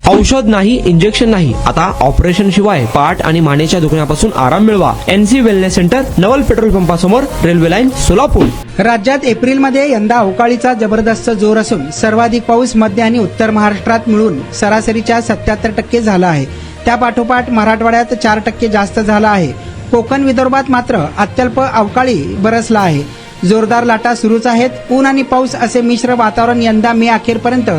औषध नाही, इंजेक्शन नाही, आता ऑपरेशन शिवाय पाठ आणि मानेच्या दुखण्यापासून आराम मिळवा. NC वेलनेस सेंटर, नवल पेट्रोल पंपासमोर, रेल्वे लाईन, सोलापूर. राज्यात एप्रिलमध्ये यंदा अवकाळीचा जबरदस्त जोर असून सर्वाधिक पाऊस मध्य आणि उत्तर महाराष्ट्रात मिळून सरासरीच्या 77% झाला आहे. त्यापाठोपाठ मराठवाड्यात 4% जास्त झाला आहे. कोकण विदर्भात मात्र अत्यल्प अवकाळी बरसला आहे. जोरदार लाटा सुरूच आहेत. ऊन आणि पाऊस असे मिश्र वातावरण यंदा मे अखेरपर्यंत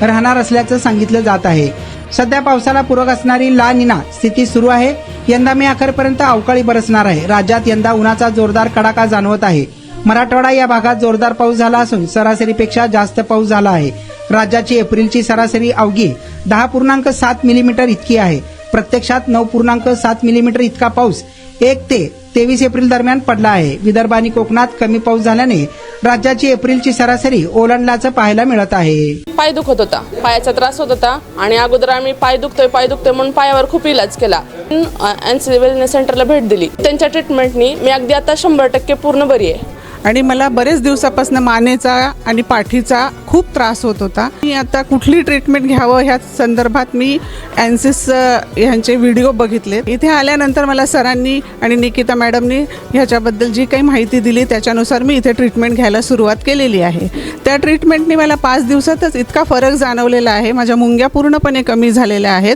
राहणार असल्याचं सांगितलं जात आहे. सध्या पावसाला पूरक असणारी ला निना स्थिती सुरू आहे. यंदा मे अखेरपर्यंत अवकाळी बरसणार आहे. राज्यात यंदा उन्हाचा जोरदार कडाका जाणवत आहे. मराठवाडा या भागात जोरदार पाऊस झाला असून सरासरीपेक्षा जास्त पाऊस झाला आहे. राज्याची एप्रिलची सरासरी अवघी 10.7 मिलीमीटर इतकी आहे. प्रत्यक्षात 9.7 मिलीमीटर इतका पाऊस 1 ते 23 एप्रिल दरम्यान पडला आहे. विदर्भ आणि कोकणात कमी पाऊस झाल्याने राज्याची एप्रिलची सरासरी ओलांडल्याचं पाहायला मिळत आहे. पाय दुखत होता, पायाचा त्रास होत होता आणि अगोदर आम्ही पाय दुखतोय म्हणून पायावर खूप इलाज केला. NC वेलनेस सेंटरला भेट दिली. त्यांच्या ट्रीटमेंटनी मी अगदी आता 100% पूर्ण बरी आहे. आणि मला बरेच दिवसापासून मानेचा आणि पाठीचा खूप त्रास होत होता. मी आता कुठली ट्रीटमेंट घ्यावं ह्या संदर्भात मी एन्सिस ह्यांचे व्हिडिओ बघितले. इथे आल्यानंतर मला सरांनी आणि निकिता मॅडमनी ह्याच्याबद्दल जी काही माहिती दिली त्याच्यानुसार मी इथे ट्रीटमेंट घ्यायला सुरुवात केलेली आहे. त्या ट्रीटमेंटनी मला 5 दिवसातच इतका फरक जाणवलेला आहे. माझ्या मुंग्या पूर्णपणे कमी झालेल्या आहेत.